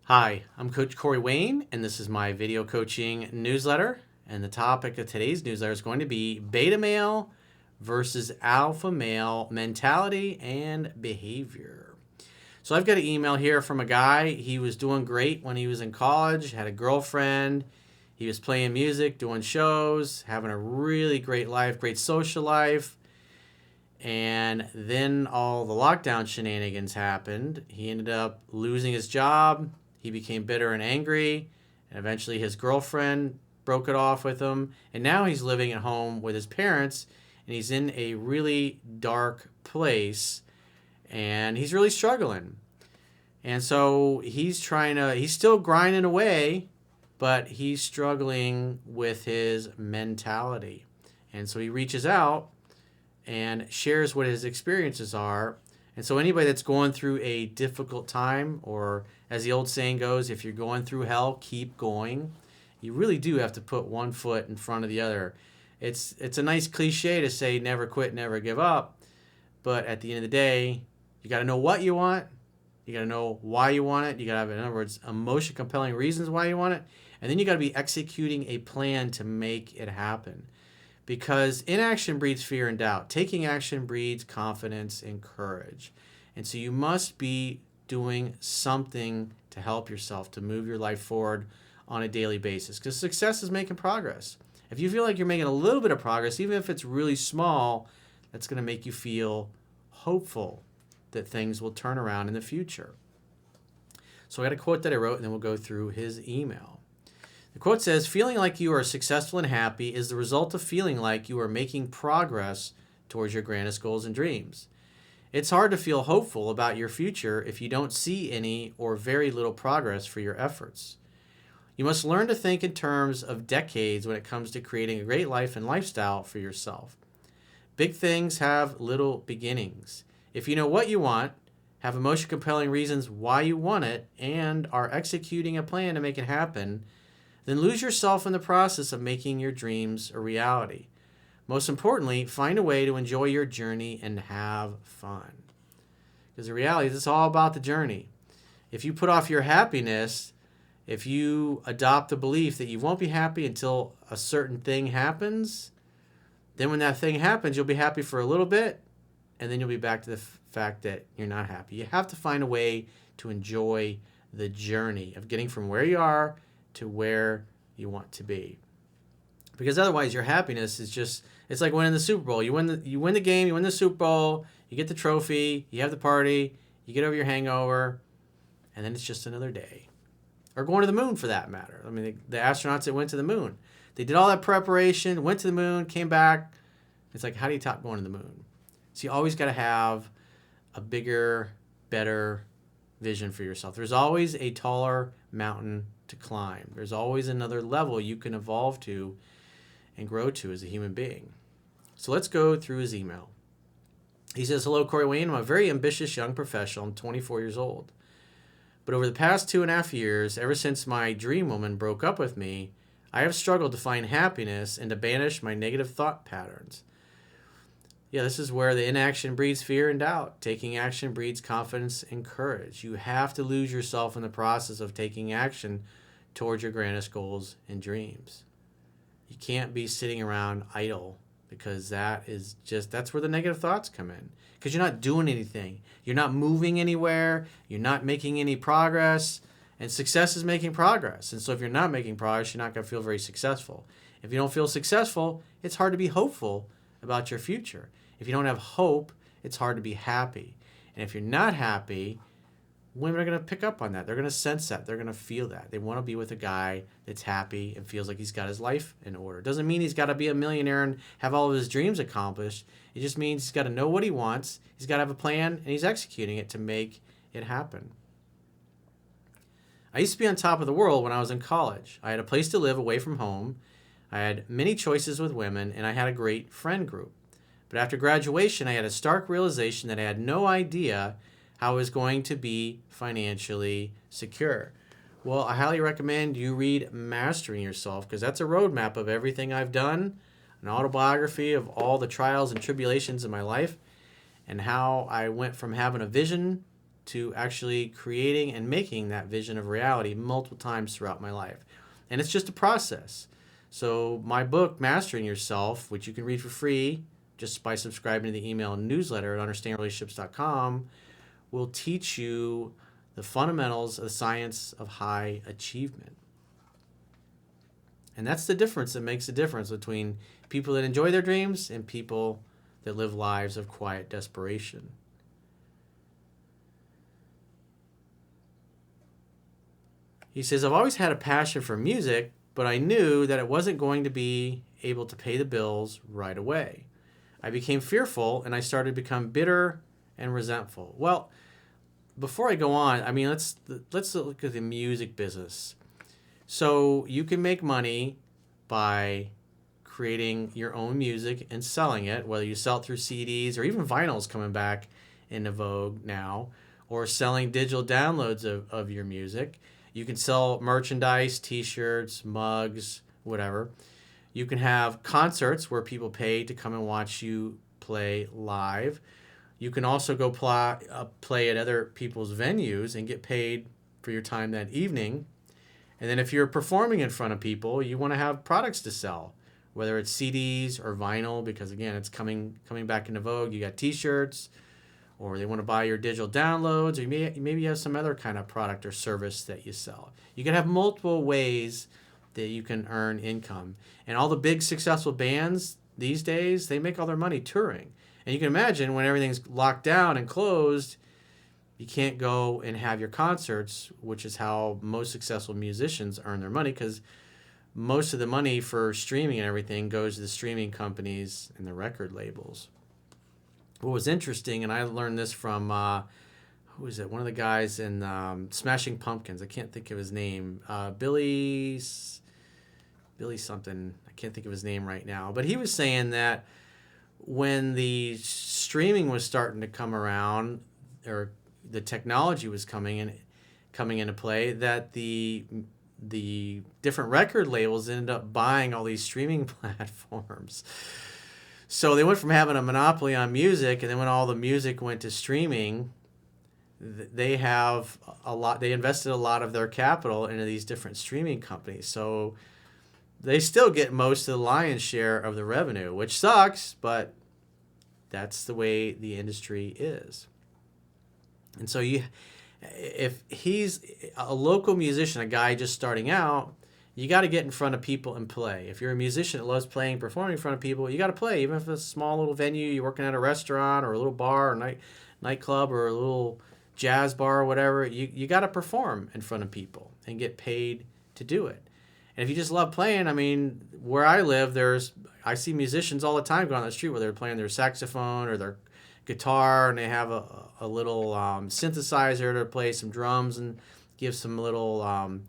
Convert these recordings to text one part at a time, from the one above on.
Hi, I'm Coach Corey Wayne, and this is my video coaching newsletter. And the topic of today's newsletter is going to be beta male versus alpha male mentality and behavior. So I've got an email here from a guy. He was doing great when he was in college, had a girlfriend. He was playing music, doing shows, having a really great life, great social life. And then all the lockdown shenanigans happened. He ended up losing his job. He became bitter and angry. And eventually his girlfriend broke it off with him. And now he's living at home with his parents. And he's in a really dark place. And he's really struggling. And so he's still grinding away, but he's struggling with his mentality. And so he reaches out and shares what his experiences are. And so anybody that's going through a difficult time, or as the old saying goes, if you're going through hell, keep going. You really do have to put one foot in front of the other. It's a nice cliche to say never quit, never give up. But at the end of the day, you got to know what you want. You got to know why you want it. You got to have, in other words, emotion compelling reasons why you want it. And then you got to be executing a plan to make it happen. Because inaction breeds fear and doubt. Taking action breeds confidence and courage. And so you must be doing something to help yourself, to move your life forward on a daily basis. Because success is making progress. If you feel like you're making a little bit of progress, even if it's really small, that's going to make you feel hopeful that things will turn around in the future. So I got a quote that I wrote, and then we'll go through his email. The quote says, "Feeling like you are successful and happy is the result of feeling like you are making progress towards your grandest goals and dreams. It's hard to feel hopeful about your future if you don't see any or very little progress for your efforts. You must learn to think in terms of decades when it comes to creating a great life and lifestyle for yourself. Big things have little beginnings. If you know what you want, have emotion compelling reasons why you want it, and are executing a plan to make it happen, then lose yourself in the process of making your dreams a reality. Most importantly, find a way to enjoy your journey and have fun." Because the reality is it's all about the journey. If you put off your happiness, if you adopt the belief that you won't be happy until a certain thing happens, then when that thing happens, you'll be happy for a little bit, and then you'll be back to the fact that you're not happy. You have to find a way to enjoy the journey of getting from where you are to where you want to be. Because otherwise your happiness is just, it's like winning the Super Bowl. You win the game, you win the Super Bowl, you get the trophy, you have the party, you get over your hangover, and then it's just another day. Or going to the moon for that matter. I mean, the astronauts that went to the moon, they did all that preparation, went to the moon, came back. It's like, how do you top going to the moon? So you always got to have a bigger, better vision for yourself. There's always a taller mountain to climb. There's always another level you can evolve to and grow to as a human being. So let's go through his email. He says, "Hello, Corey Wayne. I'm a very ambitious young professional. I'm 24 years old. But over the past 2.5 years, ever since my dream woman broke up with me, I have struggled to find happiness and to banish my negative thought patterns." Yeah, this is where the inaction breeds fear and doubt. Taking action breeds confidence and courage. You have to lose yourself in the process of taking action towards your grandest goals and dreams. You can't be sitting around idle, because that's where the negative thoughts come in. Because you're not doing anything. You're not moving anywhere. You're not making any progress. And success is making progress. And so if you're not making progress, you're not going to feel very successful. If you don't feel successful, it's hard to be hopeful about your future. If you don't have hope, it's hard to be happy. And if you're not happy, women are going to pick up on that. They're going to sense that. They're going to feel that. They want to be with a guy that's happy and feels like he's got his life in order. It doesn't mean he's got to be a millionaire and have all of his dreams accomplished. It just means he's got to know what he wants. He's got to have a plan, and he's executing it to make it happen. I used to be on top of the world when I was in college. I had a place to live away from home. I had many choices with women, and I had a great friend group. But after graduation, I had a stark realization that I had no idea how I was going to be financially secure. Well, I highly recommend you read Mastering Yourself, because that's a roadmap of everything I've done, an autobiography of all the trials and tribulations in my life, and how I went from having a vision to actually creating and making that vision of reality multiple times throughout my life. And it's just a process. So my book, Mastering Yourself, which you can read for free just by subscribing to the email newsletter at understandrelationships.com, will teach you the fundamentals of the science of high achievement. And that's the difference that makes the difference between people that enjoy their dreams and people that live lives of quiet desperation. He says, I've always had a passion for music, but I knew that it wasn't going to be able to pay the bills right away. I became fearful and I started to become bitter and resentful. Well, before I go on, I mean, let's look at the music business. So you can make money by creating your own music and selling it, whether you sell it through CDs or even vinyl's coming back into vogue now, or selling digital downloads of your music. You can sell merchandise, t-shirts, mugs, whatever. You can have concerts where people pay to come and watch you play live. You can also go play at other people's venues and get paid for your time that evening. And then if you're performing in front of people, you want to have products to sell, whether it's CDs or vinyl, because again, it's coming back into vogue. You got t-shirts, or they want to buy your digital downloads, or maybe you have some other kind of product or service that you sell. You can have multiple ways that you can earn income. And all the big successful bands these days, they make all their money touring. And you can imagine when everything's locked down and closed, you can't go and have your concerts, which is how most successful musicians earn their money, because most of the money for streaming and everything goes to the streaming companies and the record labels. What was interesting, and I learned this from, who is it? One of the guys in Smashing Pumpkins. I can't think of his name. Billy something. I can't think of his name right now. But he was saying that when the streaming was starting to come around, or the technology was coming into play, that the different record labels ended up buying all these streaming platforms. So they went from having a monopoly on music, and then when all the music went to streaming, they invested a lot of their capital into these different streaming companies. So they still get most of the lion's share of the revenue, which sucks, but that's the way the industry is. And so if he's a local musician, a guy just starting out, you got to get in front of people and play. If you're a musician that loves playing, performing in front of people, you got to play. Even if it's a small little venue, you're working at a restaurant or a little bar or nightclub or a little jazz bar or whatever, you got to perform in front of people and get paid to do it. And if you just love playing, I mean, where I live, I see musicians all the time going on the street where they're playing their saxophone or their guitar, and they have a little synthesizer to play some drums and give some little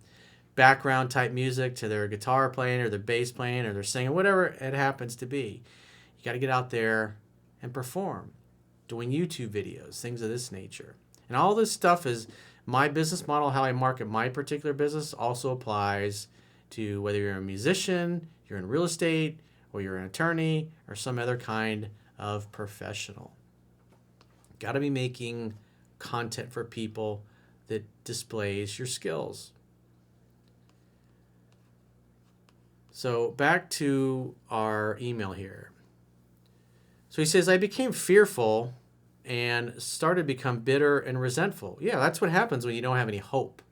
background type music to their guitar playing or their bass playing or their singing, whatever it happens to be. You got to get out there and perform, doing YouTube videos, things of this nature. And all this stuff is my business model, how I market my particular business also applies to whether you're a musician, you're in real estate, or you're an attorney, or some other kind of professional. Got to be making content for people that displays your skills. So back to our email here. So he says, I became fearful and started to become bitter and resentful. Yeah, that's what happens when you don't have any hope.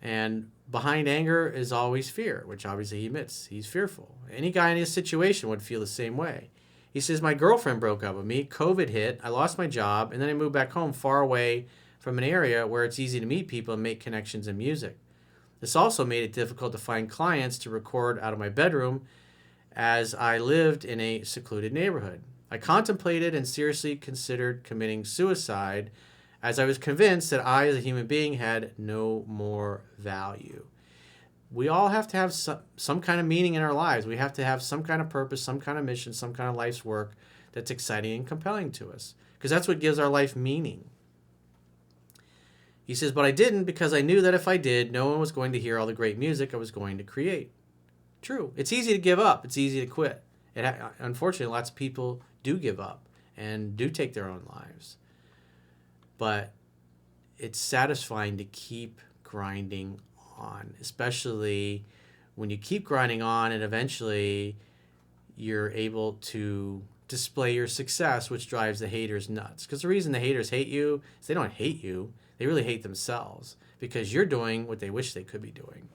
And behind anger is always fear, which obviously he admits he's fearful. Any guy in his situation would feel the same way. He says, my girlfriend broke up with me, COVID hit, I lost my job, and then I moved back home far away from an area where it's easy to meet people and make connections in music. This also made it difficult to find clients to record out of my bedroom as I lived in a secluded neighborhood. I contemplated and seriously considered committing suicide as I was convinced that I as a human being had no more value. We all have to have some kind of meaning in our lives. We have to have some kind of purpose, some kind of mission, some kind of life's work that's exciting and compelling to us, because that's what gives our life meaning. He says, but I didn't because I knew that if I did, no one was going to hear all the great music I was going to create. True. It's easy to give up. It's easy to quit. Unfortunately, lots of people do give up and do take their own lives. but it's satisfying to keep grinding on, especially when you keep grinding on and eventually you're able to display your success, which drives the haters nuts. Because the reason the haters hate you is they don't hate you, they really hate themselves because you're doing what they wish they could be doing.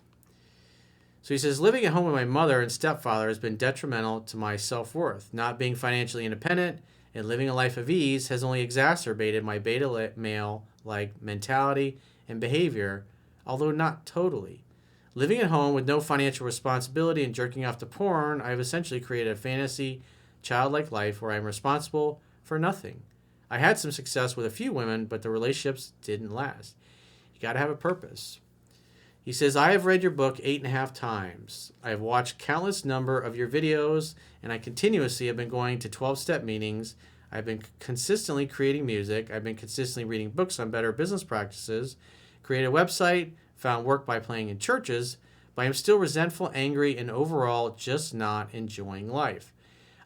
So he says, living at home with my mother and stepfather has been detrimental to my self-worth. Not being financially independent and living a life of ease has only exacerbated my beta male-like mentality and behavior, although not totally. Living at home with no financial responsibility and jerking off to porn, I have essentially created a fantasy, childlike life where I am responsible for nothing. I had some success with a few women, but the relationships didn't last. You got to have a purpose. He says, I have read your book 8.5 times. I have watched countless number of your videos, and I continuously have been going to 12-step meetings. I've been consistently creating music. I've been consistently reading books on better business practices, created a website, found work by playing in churches, but I am still resentful, angry, and overall just not enjoying life.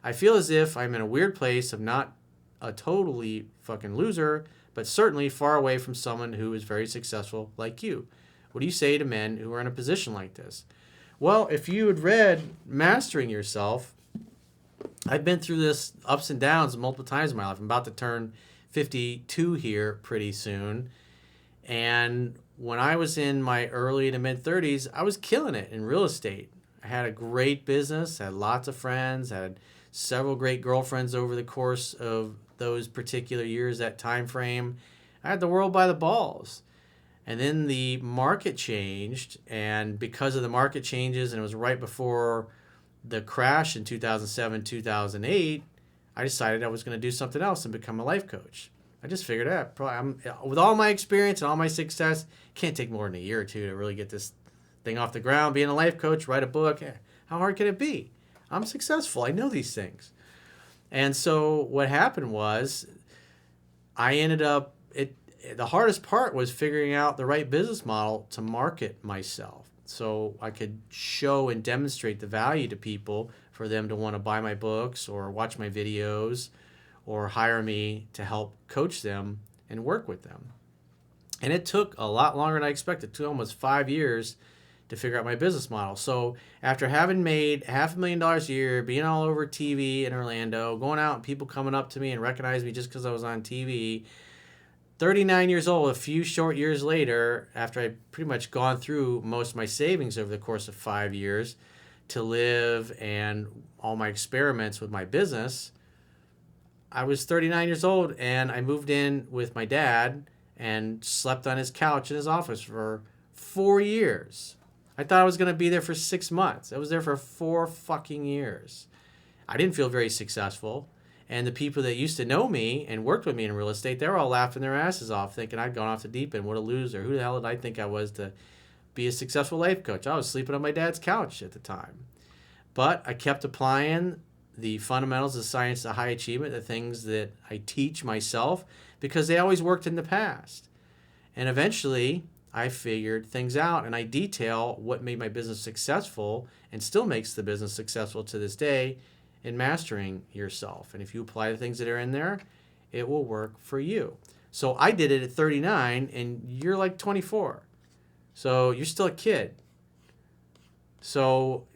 I feel as if I'm in a weird place of not a totally fucking loser, but certainly far away from someone who is very successful like you. What do you say to men who are in a position like this? Well, if you had read Mastering Yourself, I've been through this ups and downs multiple times in my life. I'm about to turn 52 here pretty soon. And when I was in my early to mid 30s, I was killing it in real estate. I had a great business, had lots of friends, had several great girlfriends over the course of those particular years, that time frame. I had the world by the balls. And then the market changed, and because of the market changes, and it was right before the crash in 2007, 2008, I decided I was going to do something else and become a life coach. I just figured out, with all my experience and all my success, it can't take more than a year or two to really get this thing off the ground. Being a life coach, write a book, how hard can it be? I'm successful. I know these things. And so what happened was I ended up, the hardest part was figuring out the right business model to market myself so I could show and demonstrate the value to people for them to want to buy my books or watch my videos or hire me to help coach them and work with them. And it took a lot longer than I expected. It took almost 5 years to figure out my business model. So after having made $500,000 a year, being all over TV in Orlando, going out and people coming up to me and recognize me just because I was on TV, 39 years old, a few short years later, after I'd pretty much gone through most of my savings over the course of 5 years to live and all my experiments with my business, I was 39 years old and I moved in with my dad and slept on his couch in his office for 4 years. I thought I was going to be there for 6 months. I was there for 4 fucking years. I didn't feel very successful. And the people that used to know me and worked with me in real estate, they were all laughing their asses off, thinking I'd gone off the deep end. What a loser. Who the hell did I think I was to be a successful life coach? I was sleeping on my dad's couch at the time. But I kept applying the fundamentals of science to high achievement, the things that I teach myself, because they always worked in the past. And eventually, I figured things out, and I detail what made my business successful and still makes the business successful to this day in Mastering Yourself. And if you apply the things that are in there, it will work for you. So I did it at 39, and you're like 24. So you're still a kid. So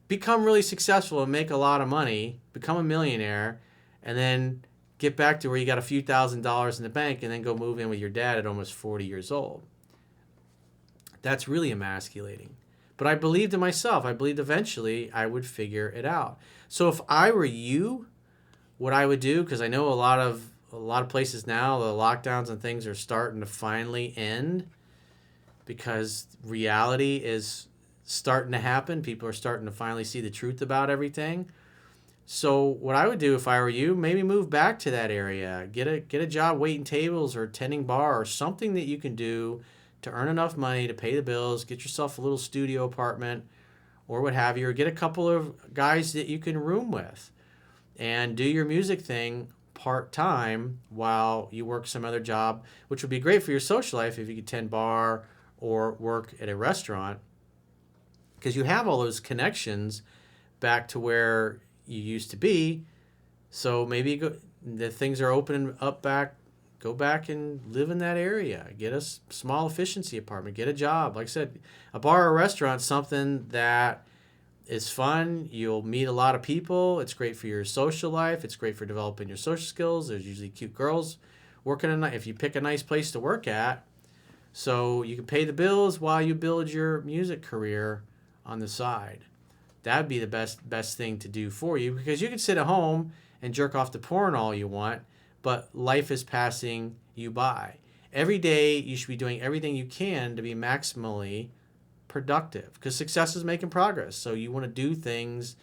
become really successful and make a lot of money, become a millionaire, and then get back to where you got a few $1,000s in the bank and then go move in with your dad at almost 40 years old. That's really emasculating. But I believed in myself. I believed eventually I would figure it out. So if I were you, what I would do, because I know a lot of places now, the lockdowns and things are starting to finally end because reality is starting to happen. People are starting to finally see the truth about everything. So what I would do if I were you, maybe move back to that area. Get a job waiting tables or tending bar or something that you can do to earn enough money to pay the bills, get yourself a little studio apartment or what have you, or get a couple of guys that you can room with and do your music thing part-time while you work some other job, which would be great for your social life if you could tend bar or work at a restaurant because you have all those connections back to where you used to be. So maybe the things are opening up back go back and live in that area. Get a small efficiency apartment. Get a job. Like I said, a bar or a restaurant, something that is fun. You'll meet a lot of people. It's great for your social life. It's great for developing your social skills. There's usually cute girls working if you pick a nice place to work at. So you can pay the bills while you build your music career on the side. That'd be the best thing to do for you, because you can sit at home and jerk off to porn all you want, but life is passing you by. Every day you should be doing everything you can to be maximally productive, because success is making progress. So you want to do things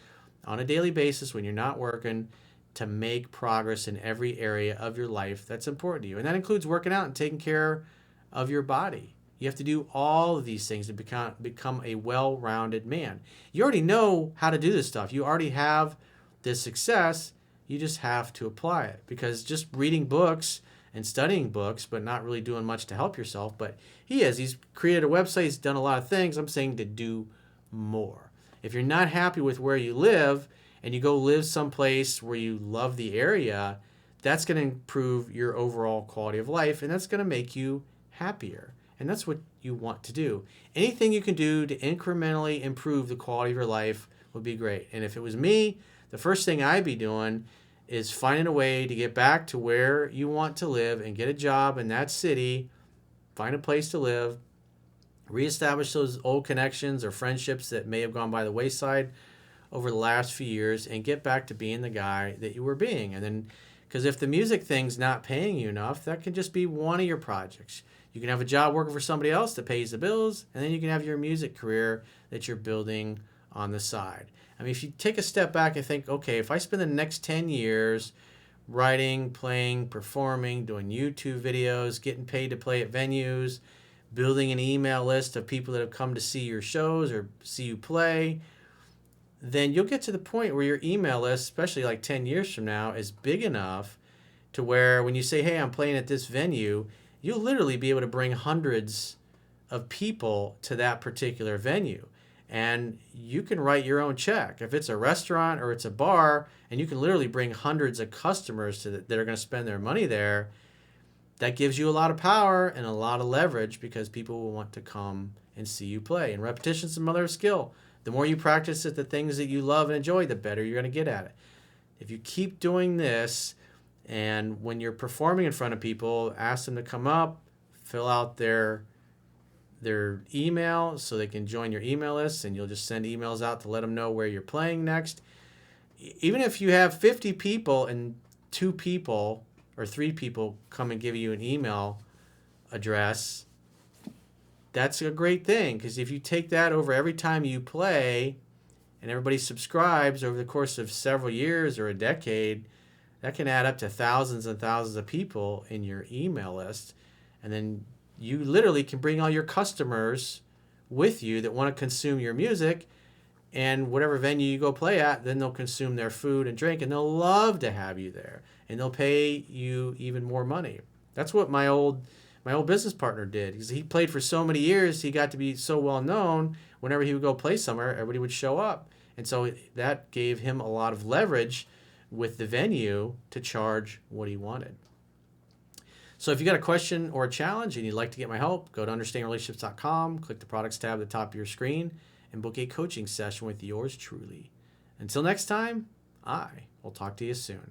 on a daily basis when you're not working to make progress in every area of your life that's important to you. And that includes working out and taking care of your body. You have to do all of these things to become a well-rounded man. You already know how to do this stuff. You already have this success. You just have to apply it, because just reading books and studying books but not really doing much to help yourself. But he's created a website, he's done a lot of things. I'm saying to do more. If you're not happy with where you live and you go live someplace where you love the area, that's going to improve your overall quality of life, and that's going to make you happier. And that's what you want to do. Anything you can do to incrementally improve the quality of your life would be great. And if it was me, the first thing I'd be doing is finding a way to get back to where you want to live and get a job in that city, find a place to live, reestablish those old connections or friendships that may have gone by the wayside over the last few years, and get back to being the guy that you were being. And then, because if the music thing's not paying you enough, that can just be one of your projects. You can have a job working for somebody else that pays the bills, and then you can have your music career that you're building on the side. I mean, if you take a step back and think, okay, if I spend the next 10 years writing, playing, performing, doing YouTube videos, getting paid to play at venues, building an email list of people that have come to see your shows or see you play, then you'll get to the point where your email list, especially like 10 years from now, is big enough to where when you say, hey, I'm playing at this venue, you'll literally be able to bring hundreds of people to that particular venue. And you can write your own check. If it's a restaurant or it's a bar, and you can literally bring hundreds of customers that are going to spend their money there, that gives you a lot of power and a lot of leverage, because people will want to come and see you play. And repetition's the mother of skill. The more you practice at the things that you love and enjoy, the better you're going to get at it. If you keep doing this, and when you're performing in front of people, ask them to come up, fill out their email so they can join your email list, and you'll just send emails out to let them know where you're playing next. Even if you have 50 people and 2 people or 3 people come and give you an email address, that's a great thing, because if you take that over every time you play and everybody subscribes over the course of several years or a decade, that can add up to thousands and thousands of people in your email list. And then you literally can bring all your customers with you that want to consume your music, and whatever venue you go play at, then they'll consume their food and drink, and they'll love to have you there, and they'll pay you even more money. That's what my old business partner did, because he played for so many years. He got to be so well known. Whenever he would go play somewhere, everybody would show up, and so that gave him a lot of leverage with the venue to charge what he wanted. So if you got a question or a challenge and you'd like to get my help, go to understandingrelationships.com, click the products tab at the top of your screen, and book a coaching session with yours truly. Until next time, I will talk to you soon.